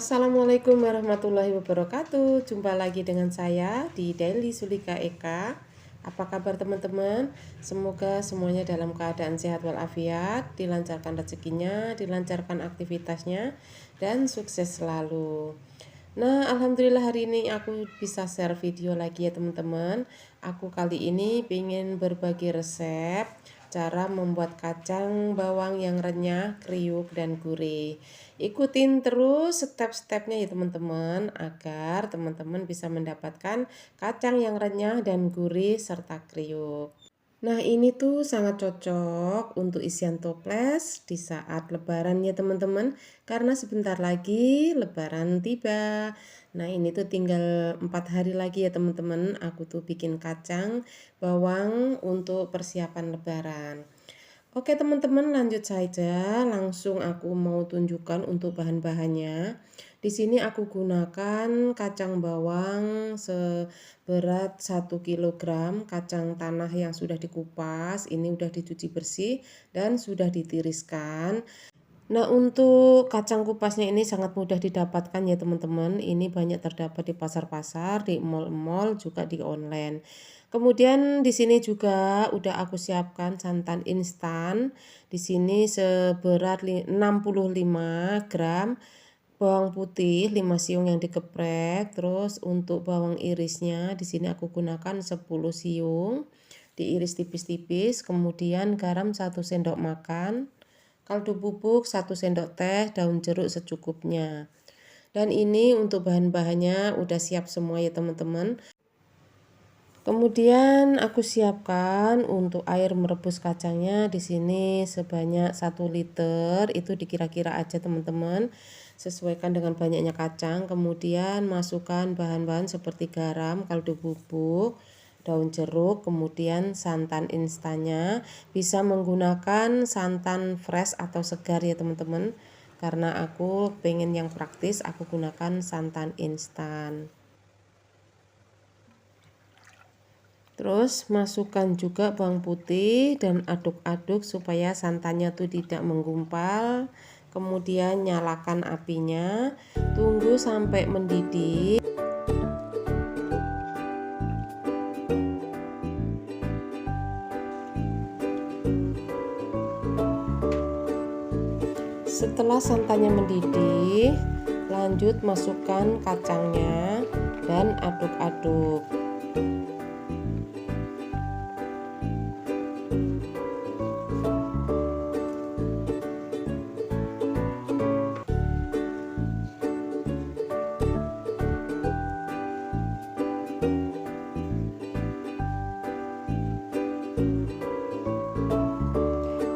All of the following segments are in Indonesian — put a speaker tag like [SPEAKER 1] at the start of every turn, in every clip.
[SPEAKER 1] Assalamualaikum warahmatullahi wabarakatuh. Jumpa lagi dengan saya di Daily Sulika Eka. Apa kabar teman-teman? Semoga semuanya dalam keadaan sehat walafiat, dilancarkan rezekinya, dilancarkan aktivitasnya, dan sukses selalu. Nah, alhamdulillah hari ini aku bisa share video lagi ya teman-teman. Aku kali ini ingin berbagi resep cara membuat kacang bawang yang renyah, kriuk, dan gurih. Ikutin terus step-stepnya ya teman-teman, agar teman-teman bisa mendapatkan kacang yang renyah dan gurih serta kriuk. Nah, ini tuh sangat cocok untuk isian toples di saat lebaran ya teman-teman, karena sebentar lagi lebaran tiba. Nah, ini tuh tinggal 4 hari lagi ya teman-teman, aku tuh bikin kacang bawang untuk persiapan lebaran. Oke teman-teman, lanjut saja, langsung aku mau tunjukkan untuk bahan-bahannya. Di sini aku gunakan kacang bawang seberat 1 kg, kacang tanah yang sudah dikupas, ini udah dicuci bersih dan sudah ditiriskan. Nah, untuk kacang kupasnya ini sangat mudah didapatkan ya teman-teman. Ini banyak terdapat di pasar-pasar, di mall-mall, juga di online. Kemudian di sini juga udah aku siapkan santan instan. Di sini seberat 65 gram bawang putih 5 siung yang digeprek. Terus untuk bawang irisnya di sini aku gunakan 10 siung, diiris tipis-tipis. Kemudian garam 1 sendok makan. Kaldu bubuk 1 sendok teh, daun jeruk secukupnya. Dan ini untuk bahan-bahannya udah siap semua ya teman-teman. Kemudian aku siapkan untuk air merebus kacangnya di sini sebanyak 1 liter, itu dikira-kira aja teman-teman. Sesuaikan dengan banyaknya kacang. Kemudian masukkan bahan-bahan seperti garam, kaldu bubuk, daun jeruk, kemudian santan instannya. Bisa menggunakan santan fresh atau segar ya teman-teman. Karena aku pengen yang praktis, aku gunakan santan instan. Terus masukkan juga bawang putih dan aduk-aduk supaya santannya tuh tidak menggumpal. Kemudian nyalakan apinya, tunggu sampai mendidih. Setelah santannya mendidih, lanjut masukkan kacangnya dan aduk-aduk.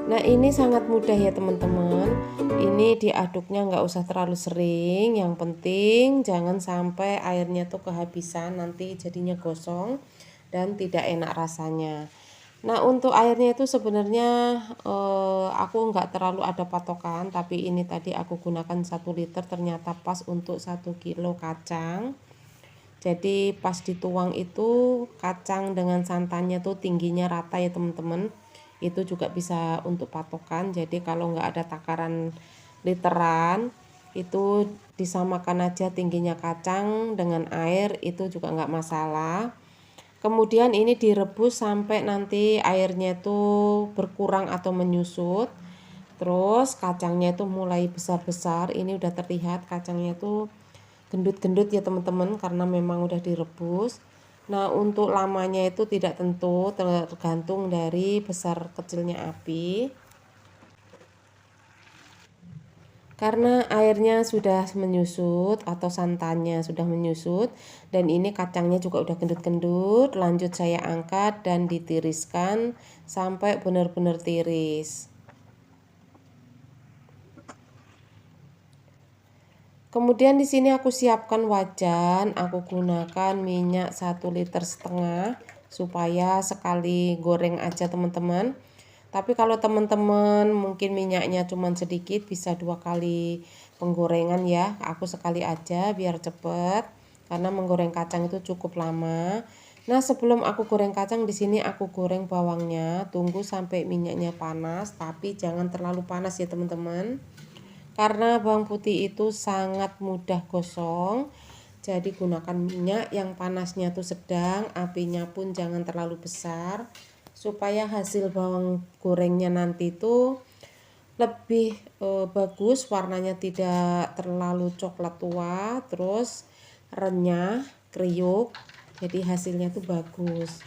[SPEAKER 1] Nah, ini sangat mudah ya teman-teman. Ini diaduknya nggak usah terlalu sering. Yang penting jangan sampai airnya tuh kehabisan, nanti jadinya gosong dan tidak enak rasanya. Nah, untuk airnya itu sebenarnya aku nggak terlalu ada patokan, tapi ini tadi aku gunakan 1 liter, ternyata pas untuk 1 kilo kacang. Jadi pas dituang itu kacang dengan santannya tuh tingginya rata ya teman-teman. Itu juga bisa untuk patokan. Jadi kalau nggak ada takaran literan, itu disamakan aja tingginya kacang dengan air, itu juga nggak masalah. Kemudian ini direbus sampai nanti airnya tuh berkurang atau menyusut. Terus kacangnya itu mulai besar-besar. Ini udah terlihat kacangnya tuh gendut-gendut ya teman-teman, karena memang udah direbus. Nah, untuk lamanya itu tidak tentu, tergantung dari besar kecilnya api. Karena airnya sudah menyusut atau santannya sudah menyusut, dan ini kacangnya juga udah gendut-gendut, lanjut saya angkat dan ditiriskan sampai benar-benar tiris. Kemudian di sini aku siapkan wajan, aku gunakan minyak 1,5 liter supaya sekali goreng aja teman-teman. Tapi kalau teman-teman mungkin minyaknya cuma sedikit, bisa 2 kali penggorengan ya. Aku sekali aja biar cepet, karena menggoreng kacang itu cukup lama. Nah, sebelum aku goreng kacang di sini aku goreng bawangnya, tunggu sampai minyaknya panas, tapi jangan terlalu panas ya teman-teman. Karena bawang putih itu sangat mudah gosong, jadi gunakan minyak yang panasnya tuh sedang, apinya pun jangan terlalu besar, supaya hasil bawang gorengnya nanti tuh lebih bagus, warnanya tidak terlalu coklat tua, terus renyah, kriuk, jadi hasilnya tuh bagus.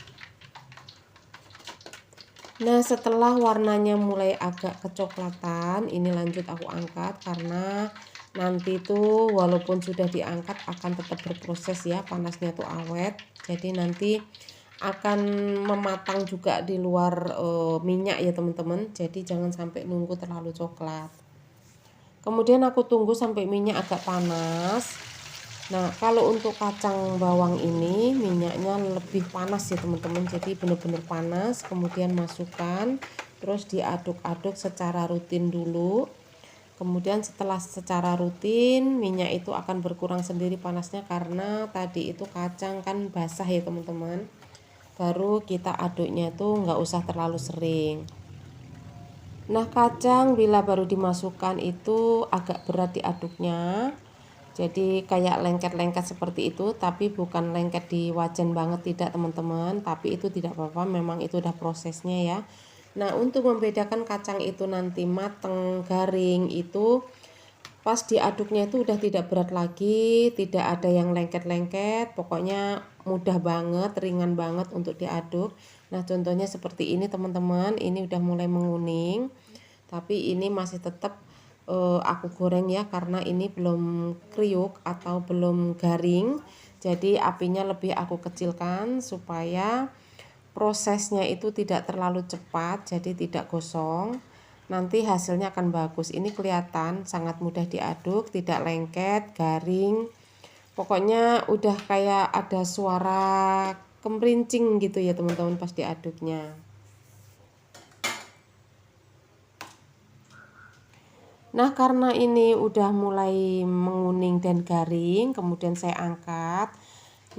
[SPEAKER 1] Nah, setelah warnanya mulai agak kecoklatan, ini lanjut aku angkat karena nanti tuh walaupun sudah diangkat akan tetap berproses ya, panasnya tuh awet. Jadi nanti akan mematang juga di luar minyak ya teman-teman. Jadi jangan sampai nunggu terlalu coklat. Kemudian aku tunggu sampai minyak agak panas. Nah, kalau untuk kacang bawang ini minyaknya lebih panas ya teman-teman, jadi benar-benar panas. Kemudian masukkan, terus diaduk-aduk secara rutin dulu. Kemudian setelah secara rutin, minyak itu akan berkurang sendiri panasnya karena tadi itu kacang kan basah ya teman-teman. Baru kita aduknya tuh nggak usah terlalu sering. Nah, kacang bila baru dimasukkan itu agak berat diaduknya. Jadi kayak lengket-lengket seperti itu, tapi bukan lengket di wajan banget, tidak teman-teman. Tapi itu tidak apa-apa, memang itu udah prosesnya ya. Nah, untuk membedakan kacang itu nanti mateng, garing, itu pas diaduknya itu udah tidak berat lagi, tidak ada yang lengket-lengket. Pokoknya mudah banget, ringan banget untuk diaduk. Nah, contohnya seperti ini teman-teman, ini udah mulai menguning. Tapi ini masih tetap aku goreng ya, karena ini belum kriuk atau belum garing, jadi apinya lebih aku kecilkan supaya prosesnya itu tidak terlalu cepat, jadi tidak gosong, nanti hasilnya akan bagus. Ini kelihatan sangat mudah diaduk, tidak lengket, garing, pokoknya udah kayak ada suara kemerincing gitu ya teman-teman pas diaduknya. Nah, karena ini udah mulai menguning dan garing, kemudian saya angkat.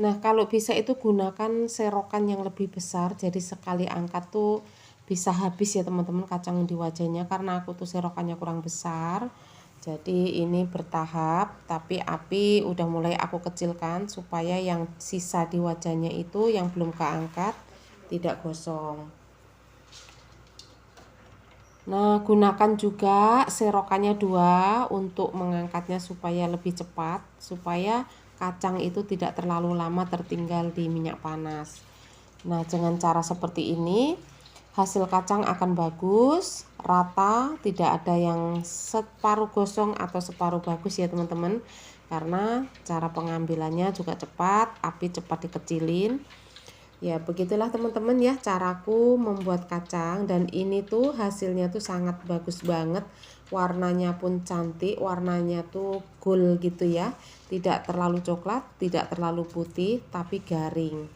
[SPEAKER 1] Nah, kalau bisa itu gunakan serokan yang lebih besar, jadi sekali angkat tuh bisa habis ya teman-teman kacang di wajannya, karena aku tuh serokannya kurang besar. Jadi ini bertahap, tapi api udah mulai aku kecilkan supaya yang sisa di wajannya itu yang belum keangkat tidak gosong. Nah, gunakan juga serokannya 2 untuk mengangkatnya supaya lebih cepat, supaya kacang itu tidak terlalu lama tertinggal di minyak panas. Nah, dengan cara seperti ini, hasil kacang akan bagus, rata, tidak ada yang separuh gosong atau separuh bagus ya teman-teman. Karena cara pengambilannya juga cepat, api cepat dikecilin. Ya, begitulah teman-teman ya caraku membuat kacang, dan ini tuh hasilnya tuh sangat bagus banget. Warnanya pun cantik, warnanya tuh gold gitu ya. Tidak terlalu coklat, tidak terlalu putih, tapi garing.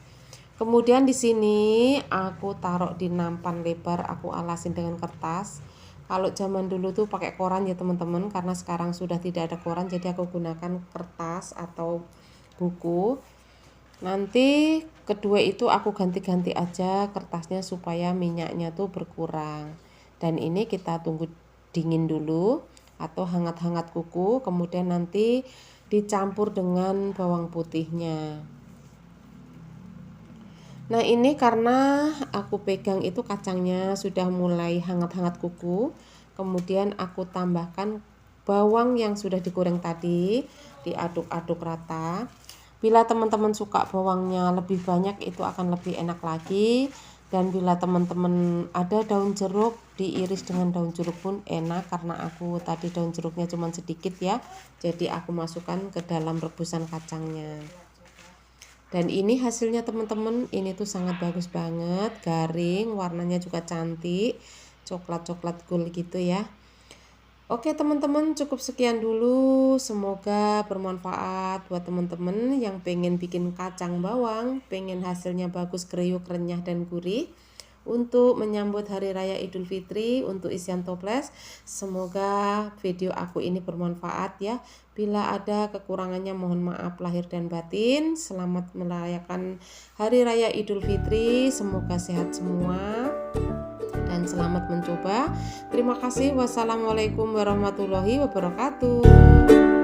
[SPEAKER 1] Kemudian di sini aku taruh di nampan lebar, aku alasin dengan kertas. Kalau zaman dulu tuh pakai koran ya teman-teman, karena sekarang sudah tidak ada koran, jadi aku gunakan kertas atau buku. Nanti kedua itu aku ganti-ganti aja kertasnya supaya minyaknya tuh berkurang. Dan ini kita tunggu dingin dulu atau hangat-hangat kuku, kemudian nanti dicampur dengan bawang putihnya. Nah, ini karena aku pegang itu kacangnya sudah mulai hangat-hangat kuku, kemudian aku tambahkan bawang yang sudah digoreng tadi, diaduk-aduk rata. Bila teman-teman suka bawangnya lebih banyak itu akan lebih enak lagi. Dan bila teman-teman ada daun jeruk, diiris dengan daun jeruk pun enak, karena aku tadi daun jeruknya cuma sedikit ya. Jadi aku masukkan ke dalam rebusan kacangnya. Dan ini hasilnya teman-teman, ini tuh sangat bagus banget, garing, warnanya juga cantik, coklat-coklat gold gitu ya. Oke teman-teman, cukup sekian dulu, semoga bermanfaat buat teman-teman yang pengen bikin kacang bawang, pengen hasilnya bagus, kriuk, renyah, dan gurih. Untuk menyambut Hari Raya Idul Fitri, untuk isian toples, semoga video aku ini bermanfaat ya. Bila ada kekurangannya mohon maaf lahir dan batin. Selamat merayakan Hari Raya Idul Fitri, semoga sehat semua. dan selamat mencoba. Terima kasih. Wassalamualaikum warahmatullahi wabarakatuh.